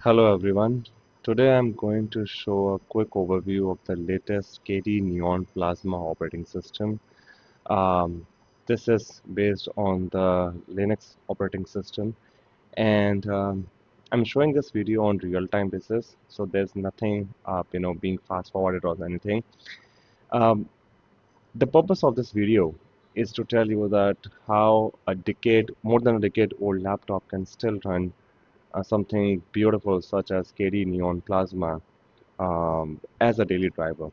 Hello everyone. Today I'm going to show a quick overview of the latest KDE Neon Plasma operating system. Um, this is based on the Linux operating system, and I'm showing this video on real-time basis, so there's nothing being fast forwarded or anything. Um, the purpose of this video is to tell you that how more than a decade old laptop can still run something beautiful such as KDE Neon Plasma as a daily driver.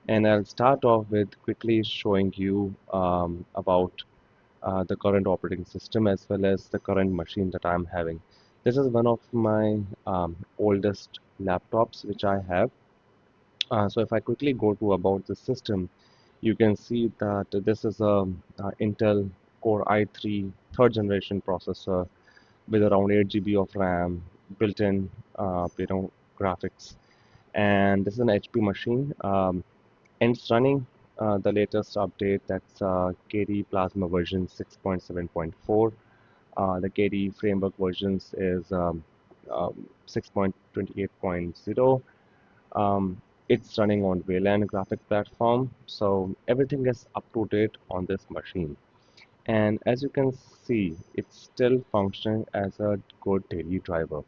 And I'll start off with quickly showing you about the current operating system as well as the current machine that I'm having. This is one of my oldest laptops which I have. So if I quickly go to about the system, you can see that this is a Intel Core i3 third generation processor with around 8 GB of RAM, built-in graphics, and this is an HP machine, and it's running the latest update, that's KDE Plasma version 6.7.4. The KDE framework versions is 6.28.0. It's running on Wayland graphic platform, so everything is up to date on this machine. And as you can see, it's still functioning as a good daily driver.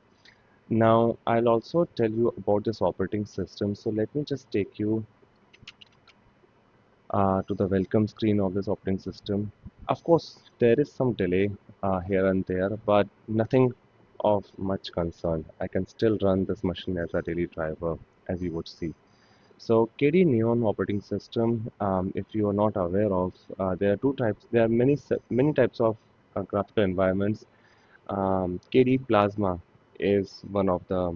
Now, I'll also tell you about this operating system. So let me just take you to the welcome screen of this operating system. Of course, there is some delay here and there, but nothing of much concern. I can still run this machine as a daily driver, as you would see. So KDE Neon operating system, if you are not aware of, there are two types. There are many types of graphical environments. KDE Plasma is one of the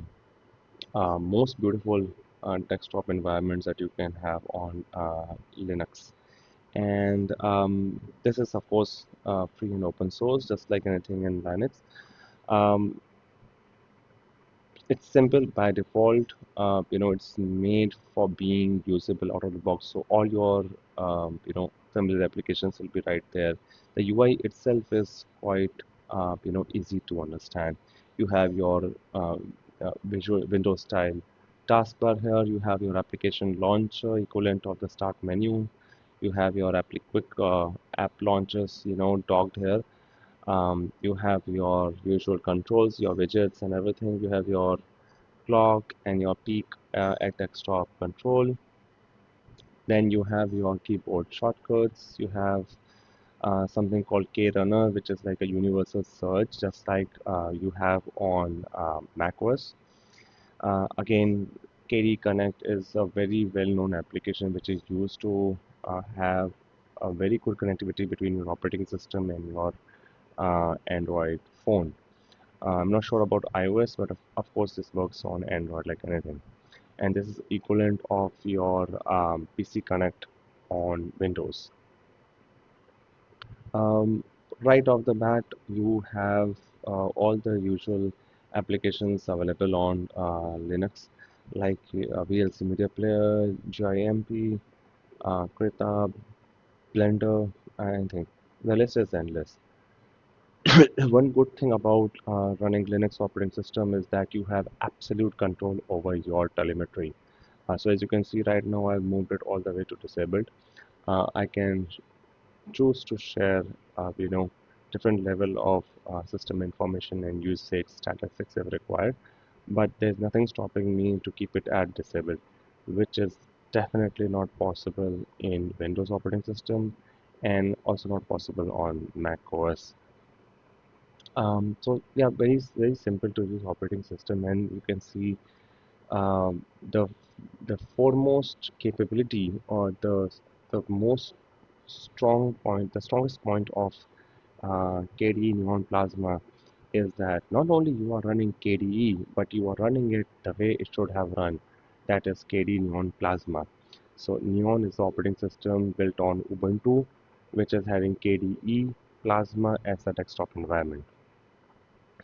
most beautiful desktop environments that you can have on Linux. And this is of course free and open source, just like anything in Linux. Um, it's simple by default. It's made for being usable out of the box. So all your familiar applications will be right there. The UI itself is quite easy to understand. You have your visual Windows style taskbar here. You have your application launcher equivalent of the start menu. You have your quick app launchers, docked here. You have your usual controls, your widgets and everything. You have your clock and your peak at desktop control. Then you have your keyboard shortcuts. You have something called K-Runner, which is like a universal search, just like you have on macOS. Again, KDE Connect is a very well-known application which is used to have a very good connectivity between your operating system and your Android phone. I'm not sure about iOS, but of course this works on Android like anything. And this is equivalent of your PC Connect on Windows. Um, right off the bat, you have all the usual applications available on Linux, like VLC Media Player, GIMP, Krita, Blender, anything. The list is endless. One good thing about running Linux operating system is that you have absolute control over your telemetry. So as you can see right now, I've moved it all the way to disabled. I can choose to share, different level of system information and usage statistics if required. But there's nothing stopping me to keep it at disabled, which is definitely not possible in Windows operating system and also not possible on Mac OS. So yeah, very simple to use operating system, and you can see um, the the foremost capability or the most the strongest point of KDE Neon Plasma is that not only you are running KDE, but you are running it the way it should have run. That is KDE Neon Plasma. So Neon is the operating system built on Ubuntu, which is having KDE Plasma as a desktop environment.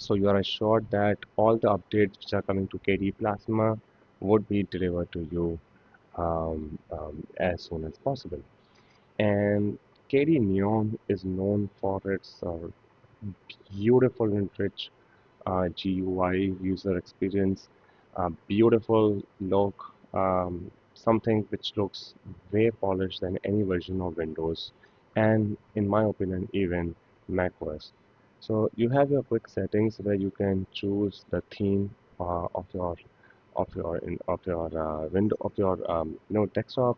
So you are assured that all the updates which are coming to KDE Plasma would be delivered to you as soon as possible. And KDE Neon is known for its beautiful and rich GUI, user experience, beautiful look, something which looks way polished than any version of Windows, and in my opinion, even macOS. So you have your quick settings where you can choose the theme of your window of your desktop.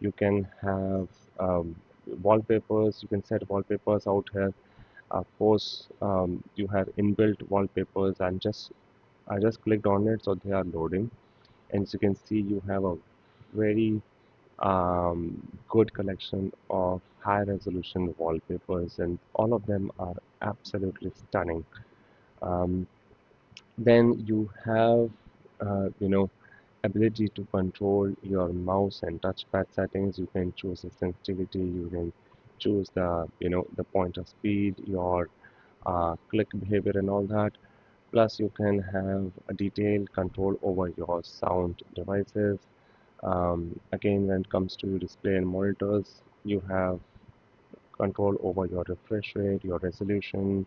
You can have um, wallpapers. You can set wallpapers out here. Of course, you have inbuilt wallpapers, and I just clicked on it, so they are loading. And as you can see, you have a very good collection of high resolution wallpapers, and all of them are absolutely stunning. Um, then you have, ability to control your mouse and touchpad settings. You can choose the sensitivity. You can choose the pointer speed, your click behavior, and all that. Plus, you can have a detailed control over your sound devices. Again, when it comes to display and monitors, you have control over your refresh rate, your resolution,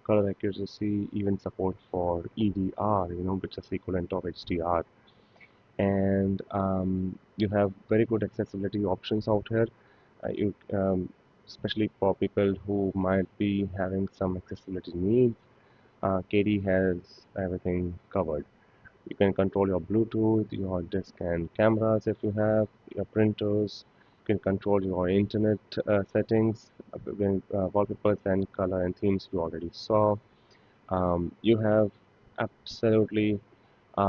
color accuracy, even support for EDR, which is equivalent of HDR. And you have very good accessibility options out here. Especially for people who might be having some accessibility needs, KDE has everything covered. You can control your Bluetooth, your disk and cameras if you have, your printers. You can control your internet settings, wallpapers and color and themes you already saw. You have absolutely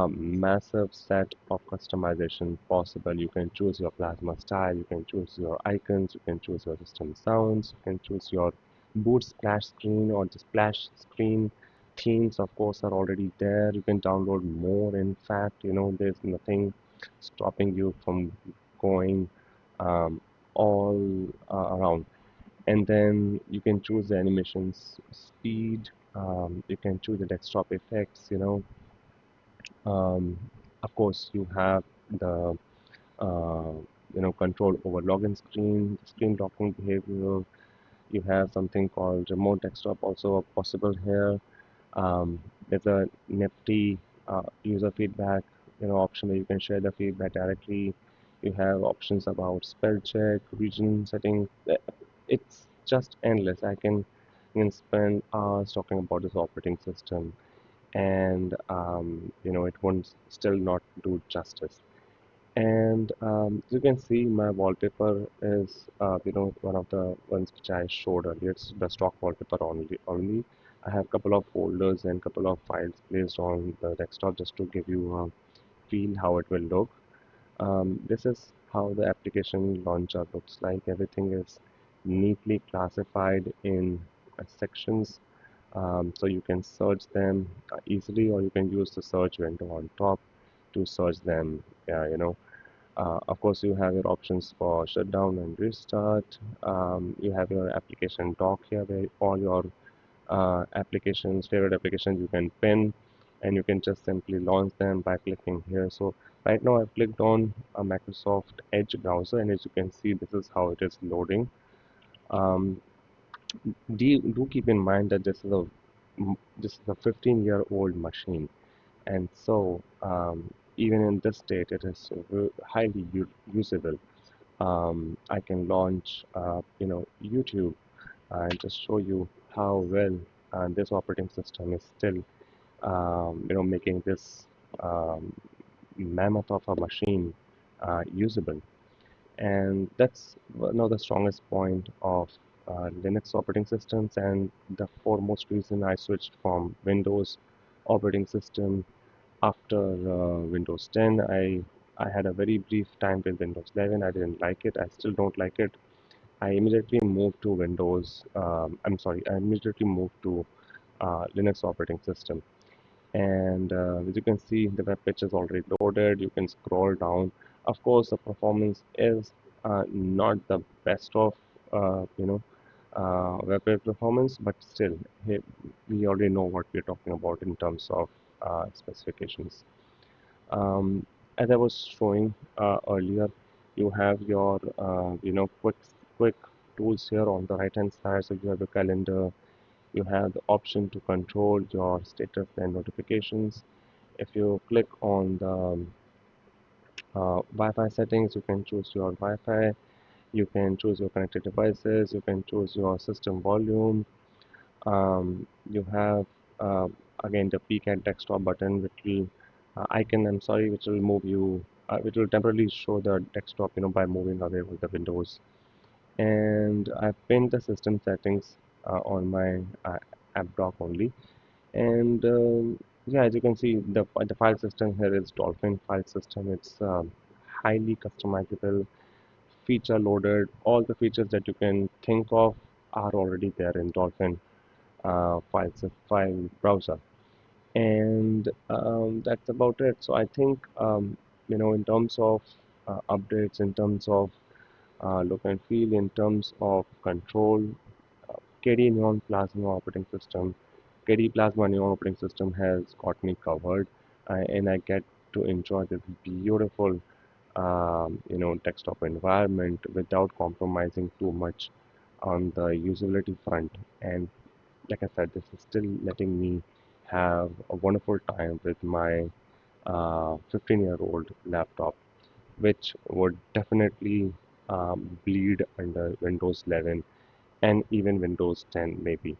massive set of customization possible. You can choose your plasma style, you can choose your icons, you can choose your system sounds, you can choose your boot splash screen or the splash screen. Themes, of course, are already there. You can download more. In fact, there's nothing stopping you from going um, all around. And then you can choose the animations speed. You can choose the desktop effects. um, of course, you have the uh, control over login screen locking behavior. You have something called remote desktop also possible here. There's a nifty user feedback option where you can share the feedback directly. You have options about spell check, region setting. It's just endless. I can spend hours talking about this operating system, and it won't still not do justice. And you can see my wallpaper is one of the ones which I showed earlier. It's the stock wallpaper only. I have couple of folders and couple of files placed on the desktop just to give you a feel how it will look. This is how the application launcher looks like. Everything is neatly classified in sections, so you can search them easily, or you can use the search window on top to search them. Of course, you have your options for shutdown and restart. You have your application dock here, where all your favorite applications you can pin, and you can just simply launch them by clicking here. So right now I've clicked on a Microsoft Edge browser, and as you can see, this is how it is loading. Um, do keep in mind that this is a 15-year-old machine, and so even in this state, it is highly usable. I can launch, YouTube and just show you how well this operating system is still, making this um, mammoth of a machine usable. And that's one of the strongest point of Linux operating systems, and the foremost reason I switched from Windows operating system after Windows 10. I had a very brief time with Windows 11. I didn't like it. I still don't like it. I immediately moved to Windows. I'm sorry. I immediately moved to Linux operating system. And as you can see, the web page is already loaded. You can scroll down. Of course, the performance is not the best of web page performance, but still, hey, we already know what we're talking about in terms of specifications. Um, as I was showing earlier, you have your quick tools here on the right hand side. So you have the calendar, You have the option to control your status and notifications. If you click on the Wi-Fi settings, you can choose your Wi-Fi, you can choose your connected devices, you can choose your system volume. You have again the peek at desktop button, which will icon. I'm sorry, which will move you, which will temporarily show the desktop, by moving away with the windows. And I've pinned the system settings on my app dock only. And yeah, as you can see, the file system here is Dolphin file system. It's highly customizable, feature loaded. All the features that you can think of are already there in Dolphin file browser. And that's about it. So I think in terms of updates, in terms of look and feel, in terms of control, KDE Neon Plasma operating system, KDE Plasma Neon operating system has got me covered, and I get to enjoy this beautiful, desktop environment without compromising too much on the usability front. And like I said, this is still letting me have a wonderful time with my 15-year-old laptop, which would definitely bleed under Windows 11 and even Windows 10 maybe.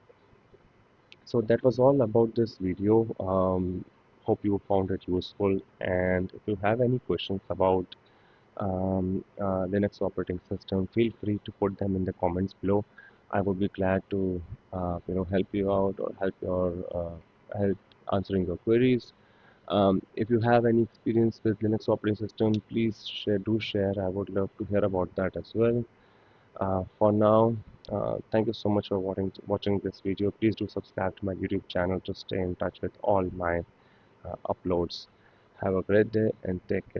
So that was all about this video. Hope you found it useful, and if you have any questions about Linux operating system, feel free to put them in the comments below. I would be glad to help you out or help answering your queries. If you have any experience with Linux operating system, please share. I would love to hear about that as well. For now, thank you so much for watching this video. Please do subscribe to my YouTube channel to stay in touch with all my uploads. Have a great day and take care.